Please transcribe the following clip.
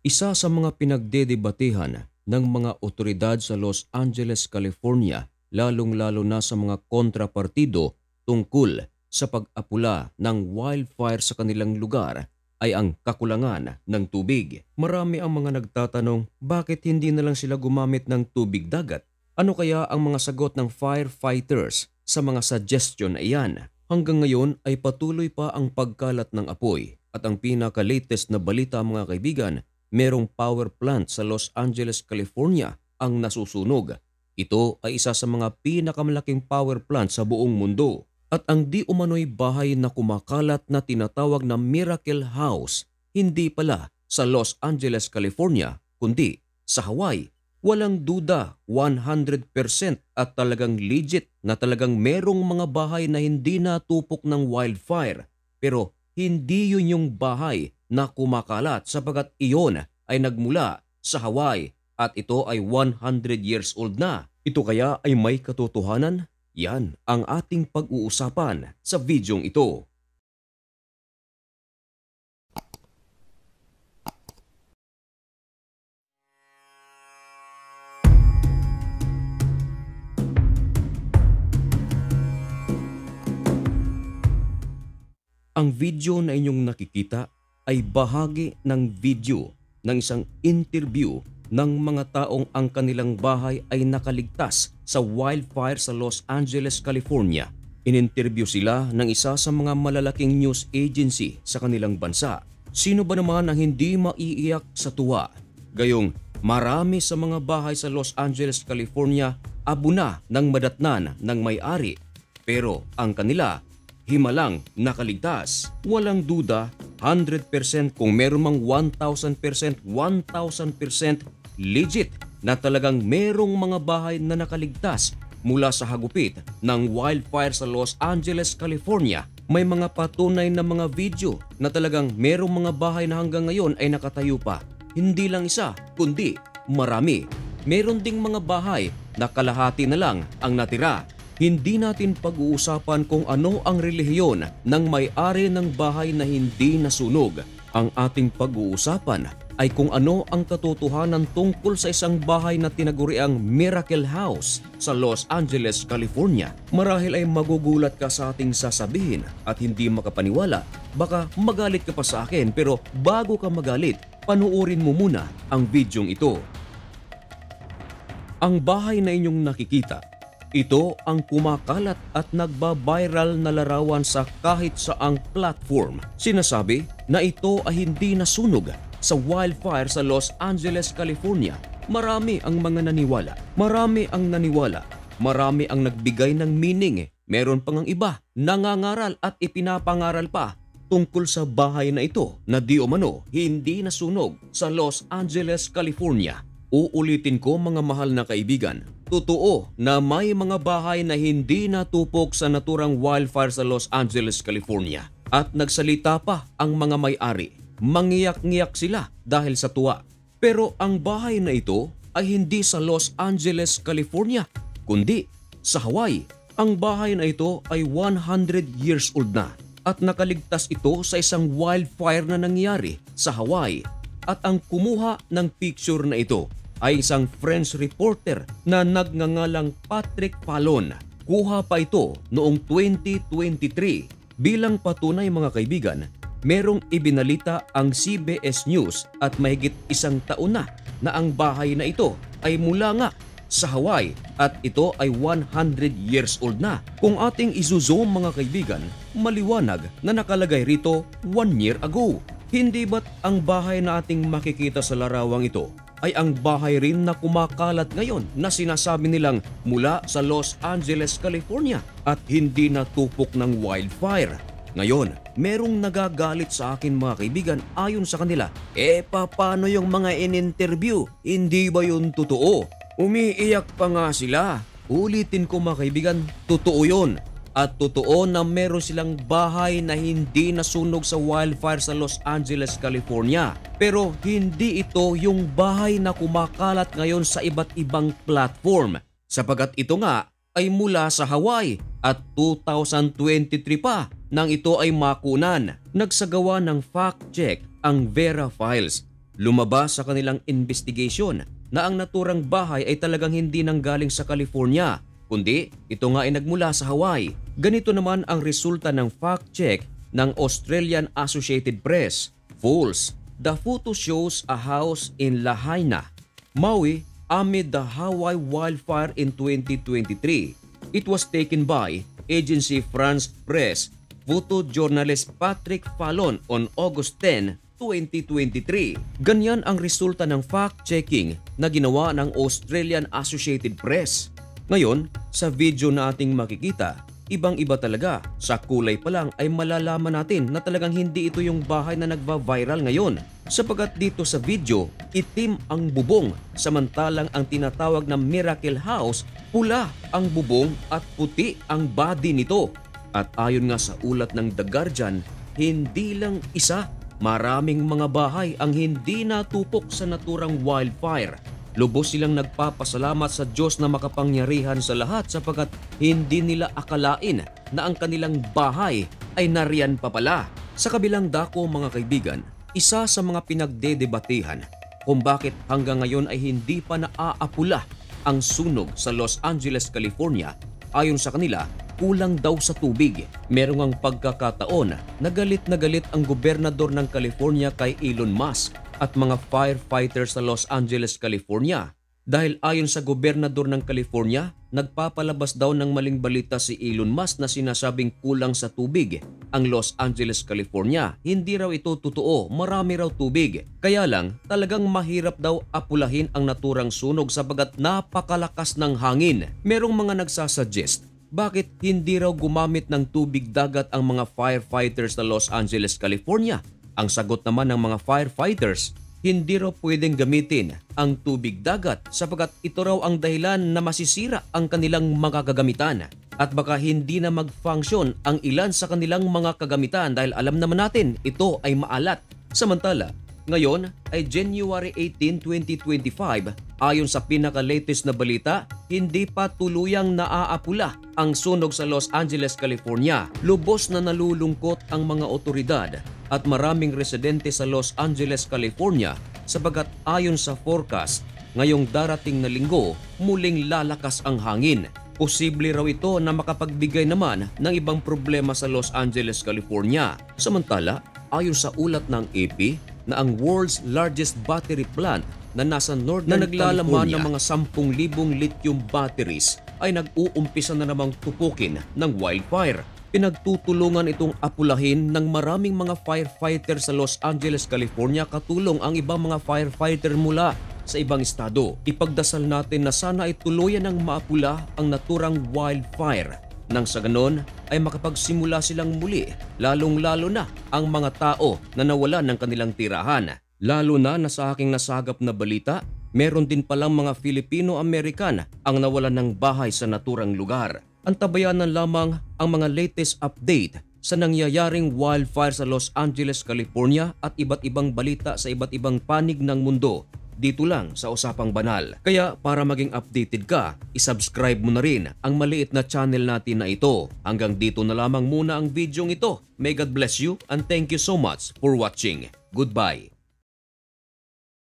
Isa sa mga pinagdedebatehan ng mga otoridad sa Los Angeles, California, lalong-lalo na sa mga kontrapartido tungkol sa pag-apula ng wildfire sa kanilang lugar ay ang kakulangan ng tubig. Marami ang mga nagtatanong bakit hindi na lang sila gumamit ng tubig dagat. Ano kaya ang mga sagot ng firefighters sa mga suggestion na iyan? Hanggang ngayon ay patuloy pa ang pagkalat ng apoy at ang pinaka-latest na balita mga kaibigan, merong power plant sa Los Angeles, California ang nasusunog. Ito ay isa sa mga pinakamalaking power plant sa buong mundo. At ang di umano'y bahay na kumakalat na tinatawag na Miracle House, hindi pala sa Los Angeles, California, kundi sa Hawaii. Walang duda, 100% at talagang legit na talagang merong mga bahay na hindi natupok ng wildfire. Pero hindi yun yung bahay na kumakalat sapagkat iyon ay nagmula sa Hawaii at ito ay 100 years old na. Ito kaya ay may katotohanan? Yan ang ating pag-uusapan sa videong ito. Ang video na inyong nakikita ay bahagi ng video ng isang interview ng mga taong ang kanilang bahay ay nakaligtas sa wildfire sa Los Angeles, California. Ininterview sila ng isa sa mga malalaking news agency sa kanilang bansa. Sino ba naman ang hindi maiiyak sa tuwa? Gayong marami sa mga bahay sa Los Angeles, California abuna ng madatnan ng may-ari. Pero ang kanila himalang nakaligtas. Walang duda, 100% kung meron mang 1,000%, 1,000% legit na talagang merong mga bahay na nakaligtas mula sa hagupit ng wildfire sa Los Angeles, California. May mga patunay na mga video na talagang merong mga bahay na hanggang ngayon ay nakatayo pa. Hindi lang isa, kundi marami. Meron ding mga bahay na kalahati na lang ang natira. Hindi natin pag-uusapan kung ano ang relihiyon ng may-ari ng bahay na hindi nasunog. Ang ating pag-uusapan ay kung ano ang katotohanan tungkol sa isang bahay na tinaguriang Miracle House sa Los Angeles, California. Marahil ay magugulat ka sa ating sasabihin at hindi makapaniwala. Baka magalit ka pa sa akin, pero bago ka magalit, panuorin mo muna ang videong ito. Ang bahay na inyong nakikita, ito ang kumakalat at nagba-viral na larawan sa kahit saang platform. Sinasabi na ito ay hindi nasunog sa wildfire sa Los Angeles, California. Marami ang mga naniwala. Marami ang naniwala. Marami ang nagbigay ng meaning. Meron pang ang iba nangangaral at ipinapangaral pa tungkol sa bahay na ito na di umano hindi nasunog sa Los Angeles, California. Uulitin ko mga mahal na kaibigan, totoo na may mga bahay na hindi natupok sa naturang wildfire sa Los Angeles, California. At nagsalita pa ang mga may-ari. Mangiyak-ngiyak sila dahil sa tuwa. Pero ang bahay na ito ay hindi sa Los Angeles, California, kundi sa Hawaii. Ang bahay na ito ay 100 years old na at nakaligtas ito sa isang wildfire na nangyari sa Hawaii. At ang kumuha ng picture na ito ay isang French reporter na nagngangalang Patrick Fallon. Kuha pa ito noong 2023. Bilang patunay mga kaibigan, merong ibinalita ang CBS News at mahigit isang taon na ang bahay na ito ay mula nga sa Hawaii at ito ay 100 years old na. Kung ating izo-zoom mga kaibigan, maliwanag na nakalagay rito 1 year ago. Hindi ba't ang bahay na ating makikita sa larawang ito ay ang bahay rin na kumakalat ngayon na sinasabi nilang mula sa Los Angeles, California at hindi natupok ng wildfire? Ngayon, merong nagagalit sa akin mga kaibigan ayon sa kanila. Paano yung mga in-interview? Hindi ba yun totoo? Umiiyak pa nga sila. Ulitin ko mga kaibigan, totoo yun. At totoo na meron silang bahay na hindi nasunog sa wildfire sa Los Angeles, California. Pero hindi ito yung bahay na kumakalat ngayon sa iba't ibang platform. Sapagat ito nga ay mula sa Hawaii at 2023 pa nang ito ay makunan. Nagsagawa ng fact check ang Vera Files Lumabas sa kanilang investigation na ang naturang bahay ay talagang hindi nanggaling sa California, kundi ito nga ay nagmula sa Hawaii. Ganito naman ang resulta ng fact check ng Australian Associated Press. False. The photo shows a house in Lahaina, Maui amid the Hawaii wildfire in 2023. It was taken by Agency France Press photojournalist Patrick Fallon on August 10, 2023. Ganyan ang resulta ng fact-checking na ginawa ng Australian Associated Press. Ngayon, sa video na ating makikita, ibang-iba talaga. Sa kulay pa lang ay malalaman natin na talagang hindi ito yung bahay na nagva-viral ngayon. Sapagat dito sa video, itim ang bubong, samantalang ang tinatawag na Miracle House, pula ang bubong at puti ang body nito. At ayon nga sa ulat ng The Guardian, hindi lang isa, maraming mga bahay ang hindi natupok sa naturang wildfire. Lubos silang nagpapasalamat sa Diyos na makapangyarihan sa lahat sapagkat hindi nila akalain na ang kanilang bahay ay nariyan pa pala. Sa kabilang dako mga kaibigan, isa sa mga pinagdedebatehan kung bakit hanggang ngayon ay hindi pa naaapula ang sunog sa Los Angeles, California. Ayon sa kanila, kulang daw sa tubig. Merong ang pagkakataon na galit ang gobernador ng California kay Elon Musk at mga firefighters sa Los Angeles, California. Dahil ayon sa gobernador ng California, nagpapalabas daw ng maling balita si Elon Musk na sinasabing kulang sa tubig ang Los Angeles, California. Hindi raw ito totoo, marami raw tubig. Kaya lang, talagang mahirap daw apulahin ang naturang sunog sapagat napakalakas ng hangin. Merong mga nagsasuggest, bakit hindi raw gumamit ng tubig dagat ang mga firefighters sa Los Angeles, California? Ang sagot naman ng mga firefighters, hindi raw pwedeng gamitin ang tubig dagat sapagat ito raw ang dahilan na masisira ang kanilang mga kagamitan at baka hindi na mag-function ang ilan sa kanilang mga kagamitan dahil alam naman natin ito ay maalat. Samantala, ngayon ay January 18, 2025. Ayon sa pinaka-latest na balita, hindi pa tuluyang naaapula ang sunog sa Los Angeles, California. Lubos na nalulungkot ang mga otoridad at maraming residente sa Los Angeles, California sapagat ayon sa forecast, ngayong darating na linggo, muling lalakas ang hangin. Posible raw ito na makapagbigay naman ng ibang problema sa Los Angeles, California. Samantala, ayon sa ulat ng AP, na ang world's largest battery plant na nasa Northern na naglalaman ng mga 10,000 lithium batteries ay nag-uumpisa na namang tupukin ng wildfire. Pinagtutulungan itong apulahin ng maraming mga firefighter sa Los Angeles, California katulong ang ibang mga firefighter mula sa ibang estado. Ipagdasal natin na sana ay tuluyan ng maapula ang naturang wildfire nang sa ganon ay makapagsimula silang muli, lalong-lalo na ang mga tao na nawalan ng kanilang tirahan. Lalo na sa aking nasagap na balita, meron din palang mga Filipino-American ang nawalan ng bahay sa naturang lugar. Antabayanan lamang ang mga latest update sa nangyayaring wildfire sa Los Angeles, California at iba't ibang balita sa iba't ibang panig ng mundo dito lang sa Usapang Banal. Kaya para maging updated ka, isubscribe mo na rin ang maliit na channel natin na ito. Hanggang dito na lamang muna ang videong ito. May God bless you and thank you so much for watching. Goodbye.